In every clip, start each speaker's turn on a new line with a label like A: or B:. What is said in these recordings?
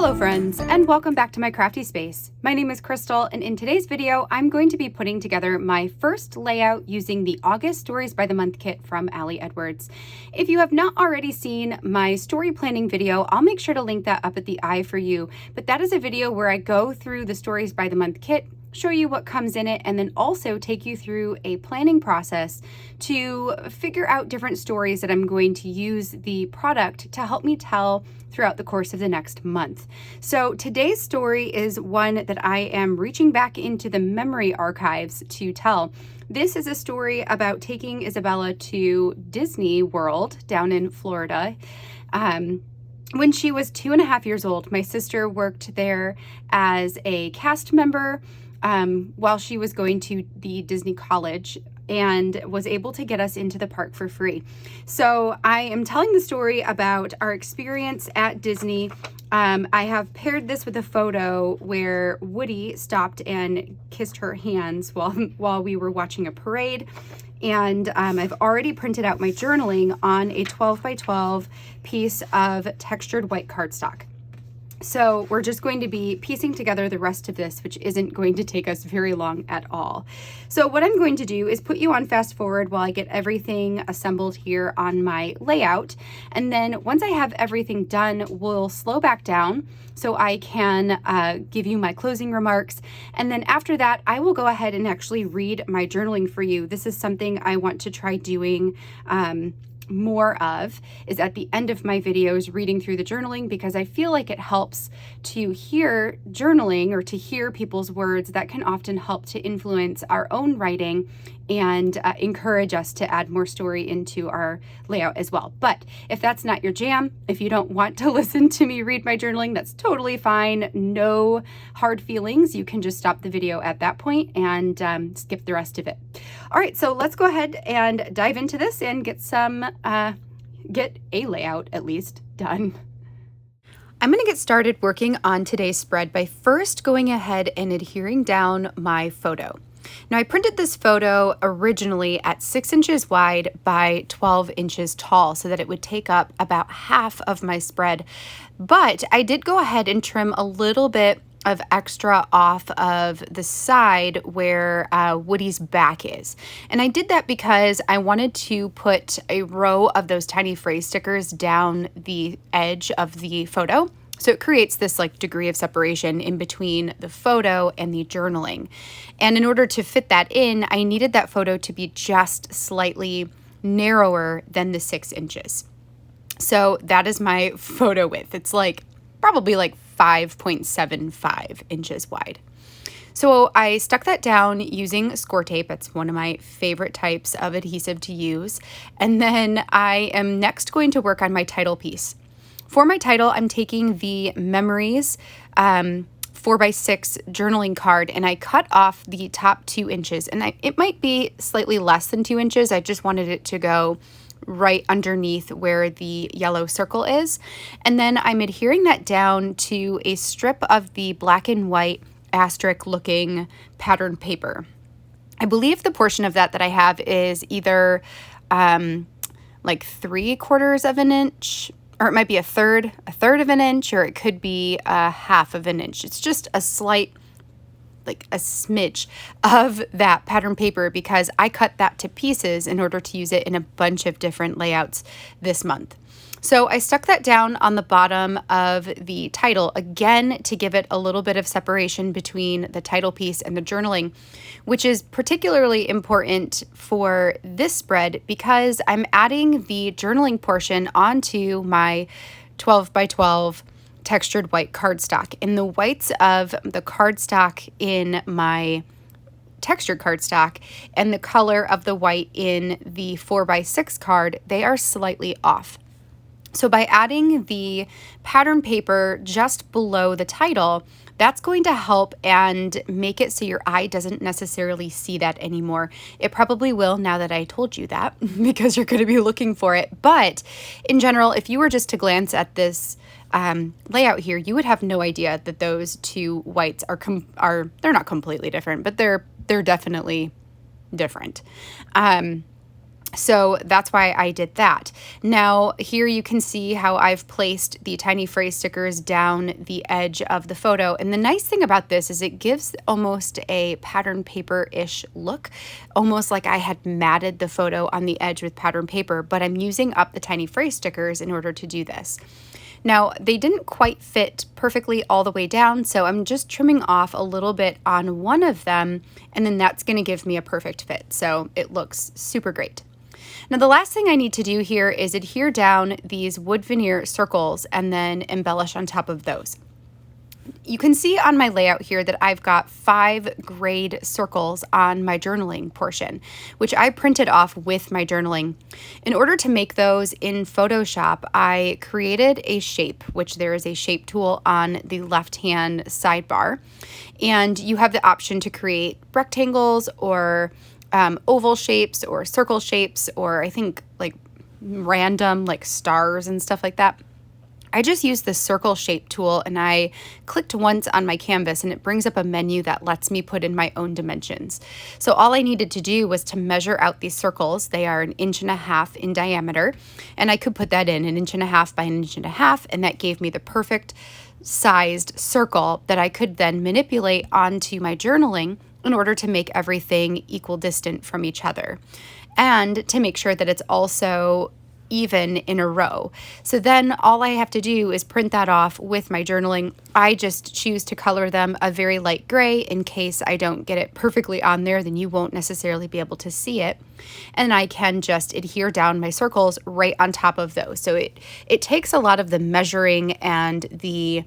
A: Hello friends, and welcome back to my crafty space. My name is Crystal, and in today's video, I'm going to be putting together my first layout using the August Stories by the Month kit from Ali Edwards. If you have not already seen my story planning video, I'll make sure to link that up at the eye for you, but that is a video where I go through the Stories by the Month kit, show you what comes in it, and then also take you through a planning process to figure out different stories that I'm going to use the product to help me tell throughout the course of the next month. So today's story is one that I am reaching back into the memory archives to tell. This is a story about taking Isabella to Disney World down in Florida. When she was 2.5 years old, my sister worked there as a cast member while she was going to the Disney College and was able to get us into the park for free. So I am telling the story about our experience at Disney. I have paired this with a photo where Woody stopped and kissed her hands while we were watching a parade. And I've already printed out my journaling on a 12 by 12 piece of textured white cardstock. So we're just going to be piecing together the rest of this, which isn't going to take us very long at all. So what I'm going to do is put you on fast forward while I get everything assembled here on my layout. And then once I have everything done, we'll slow back down so I can give you my closing remarks. And then after that, I will go ahead and actually read my journaling for you. This is something I want to try doing more of, is at the end of my videos reading through the journaling, because I feel like it helps to hear journaling or to hear people's words. That can often help to influence our own writing and encourage us to add more story into our layout as well. But if that's not your jam, if you don't want to listen to me read my journaling, that's totally fine. No hard feelings. You can just stop the video at that point and skip the rest of it. All right, so let's go ahead and dive into this and get a layout at least done. I'm going to get started working on today's spread by first going ahead and adhering down my photo. Now I printed this photo originally at 6 inches wide by 12 inches tall so that it would take up about half of my spread, but I did go ahead and trim a little bit of extra off of the side where Woody's back is. And I did that because I wanted to put a row of those tiny phrase stickers down the edge of the photo. So it creates this like degree of separation in between the photo and the journaling. And in order to fit that in, I needed that photo to be just slightly narrower than the 6 inches. So that is my photo width. It's probably 5.75 inches wide. So I stuck that down using score tape. It's one of my favorite types of adhesive to use. And then I am next going to work on my title piece. For my title, I'm taking the Memories 4x6 journaling card, and I cut off the top 2 inches. And it might be slightly less than 2 inches. I just wanted it to go right underneath where the yellow circle is. And then I'm adhering that down to a strip of the black and white asterisk looking pattern paper. I believe the portion of that I have is either 3/4 of an inch, or it might be a third of an inch, or it could be a half of an inch. It's just a slight, a smidge of that pattern paper because I cut that to pieces in order to use it in a bunch of different layouts this month. So I stuck that down on the bottom of the title, again, to give it a little bit of separation between the title piece and the journaling, which is particularly important for this spread because I'm adding the journaling portion onto my 12 by 12 textured white cardstock. And the whites of the cardstock in my textured cardstock and the color of the white in the 4x6 card, they are slightly off. So by adding the pattern paper just below the title, that's going to help and make it so your eye doesn't necessarily see that anymore. It probably will now that I told you that because you're going to be looking for it. But in general, if you were just to glance at this layout here, you would have no idea that those two whites are they're not completely different, but they're definitely different. So that's why I did that. Now here you can see how I've placed the tiny phrase stickers down the edge of the photo. And the nice thing about this is it gives almost a pattern paper-ish look, almost like I had matted the photo on the edge with pattern paper, but I'm using up the tiny phrase stickers in order to do this. Now, they didn't quite fit perfectly all the way down, so I'm just trimming off a little bit on one of them, and then that's going to give me a perfect fit. So it looks super great. Now, the last thing I need to do here is adhere down these wood veneer circles and then embellish on top of those. You can see on my layout here that I've got 5 grayed circles on my journaling portion, which I printed off with my journaling. In order to make those in Photoshop, I created a shape, which there is a shape tool on the left-hand sidebar, and you have the option to create rectangles or oval shapes or circle shapes, or I think like random like stars and stuff like that. I just used the circle shape tool and I clicked once on my canvas and it brings up a menu that lets me put in my own dimensions. So all I needed to do was to measure out these circles. They are 1.5 inches in diameter, and I could put that in 1.5 inches by 1.5 inches, and that gave me the perfect sized circle that I could then manipulate onto my journaling in order to make everything equal distant from each other and to make sure that it's also even in a row. So then all I have to do is print that off with my journaling. I just choose to color them a very light gray in case I don't get it perfectly on there, then you won't necessarily be able to see it. And I can just adhere down my circles right on top of those. So it takes a lot of the measuring and the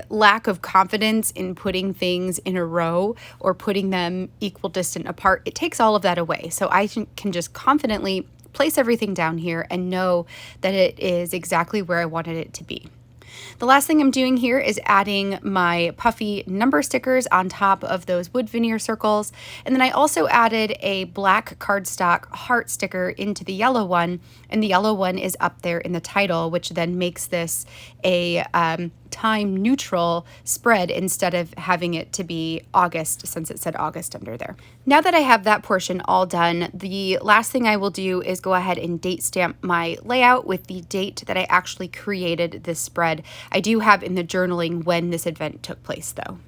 A: lack of confidence in putting things in a row or putting them equal distant apart. It takes all of that away. So I can just confidently place everything down here and know that it is exactly where I wanted it to be. The last thing I'm doing here is adding my puffy number stickers on top of those wood veneer circles. And then I also added a black cardstock heart sticker into the yellow one, and the yellow one is up there in the title, which then makes this a time neutral spread instead of having it to be August, since it said August under there. Now that I have that portion all done, the last thing I will do is go ahead and date stamp my layout with the date that I actually created this spread. I do have in the journaling when this event took place though.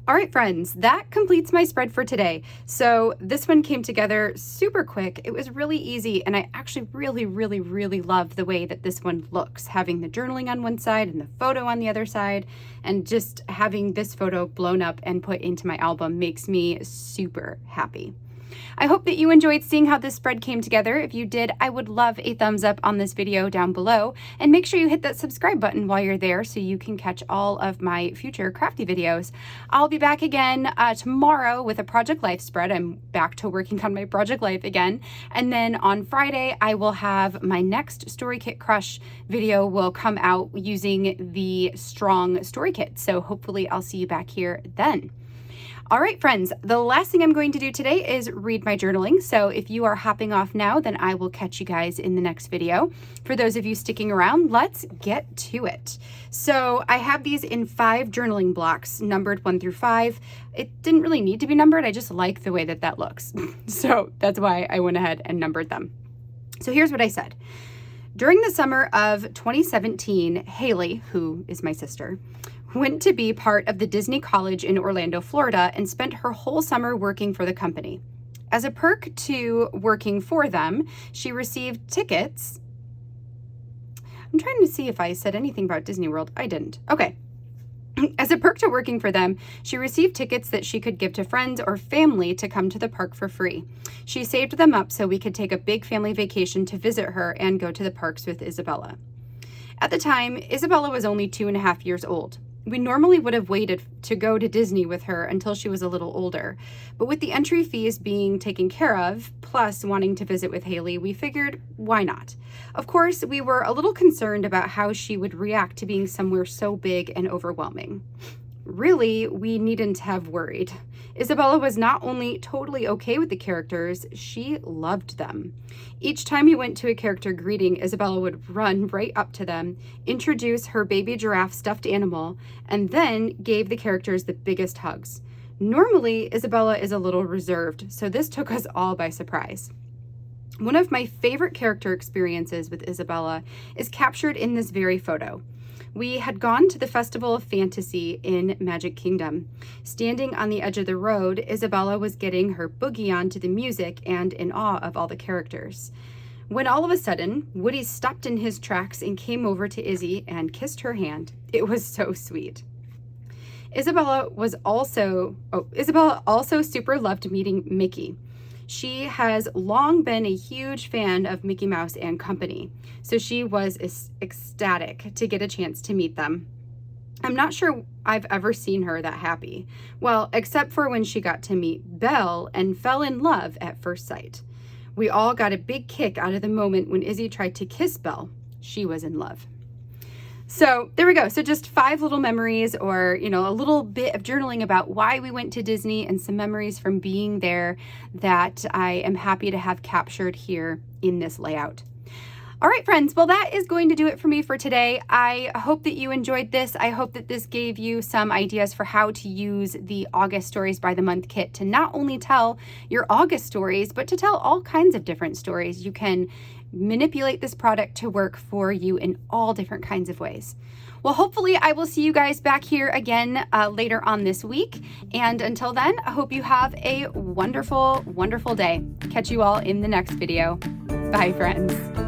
A: All right, friends, that completes my spread for today. So this one came together super quick. It was really easy, and I actually really love the way that this one looks, having the journaling on one side and the photo on the other side, and just having this photo blown up and put into my album makes me super happy. I hope that you enjoyed seeing how this spread came together. If you did, I would love a thumbs up on this video down below, and make sure you hit that subscribe button while you're there so you can catch all of my future crafty videos. I'll be back again tomorrow with a Project Life spread. I'm back to working on my Project Life again. And then on Friday, I will have my next Story Kit Crush video will come out using the Strong Story Kit. So hopefully I'll see you back here then. All right, friends, the last thing I'm going to do today is read my journaling. So if you are hopping off now, then I will catch you guys in the next video. For those of you sticking around, let's get to it. So I have these in 5 journaling blocks, numbered 1 through 5. It didn't really need to be numbered. I just like the way that that looks. So that's why I went ahead and numbered them. So here's what I said. During the summer of 2017, Haley, who is my sister, went to be part of the Disney College in Orlando, Florida, and spent her whole summer working for the company. As a perk to working for them, she received tickets. I'm trying to see if I said anything about Disney World. I didn't. Okay. As a perk to working for them, she received tickets that she could give to friends or family to come to the park for free. She saved them up so we could take a big family vacation to visit her and go to the parks with Isabella. At the time, Isabella was only 2.5 years old. We normally would have waited to go to Disney with her until she was a little older, but with the entry fees being taken care of, plus wanting to visit with Haley, we figured, why not? Of course, we were a little concerned about how she would react to being somewhere so big and overwhelming. Really, we needn't have worried. Isabella was not only totally okay with the characters, she loved them. Each time we went to a character greeting, Isabella would run right up to them, introduce her baby giraffe stuffed animal, and then gave the characters the biggest hugs. Normally, Isabella is a little reserved, so this took us all by surprise. One of my favorite character experiences with Isabella is captured in this very photo. We had gone to the Festival of Fantasy in Magic Kingdom. Standing on the edge of the road, Isabella was getting her boogie on to the music and in awe of all the characters. When all of a sudden, Woody stopped in his tracks and came over to Izzy and kissed her hand. It was so sweet. Isabella also super loved meeting Mickey. She has long been a huge fan of Mickey Mouse and company, so she was ecstatic to get a chance to meet them. I'm not sure I've ever seen her that happy. Well, except for when she got to meet Belle and fell in love at first sight. We all got a big kick out of the moment when Izzy tried to kiss Belle. She was in love. So there we go. So just 5 little memories, or, a little bit of journaling about why we went to Disney and some memories from being there that I am happy to have captured here in this layout. All right, friends. Well, that is going to do it for me for today. I hope that you enjoyed this. I hope that this gave you some ideas for how to use the August Stories by the Month kit to not only tell your August stories, but to tell all kinds of different stories. You can manipulate this product to work for you in all different kinds of ways. Well, hopefully I will see you guys back here again later on this week. And until then, I hope you have a wonderful, wonderful day. Catch you all in the next video. Bye, friends.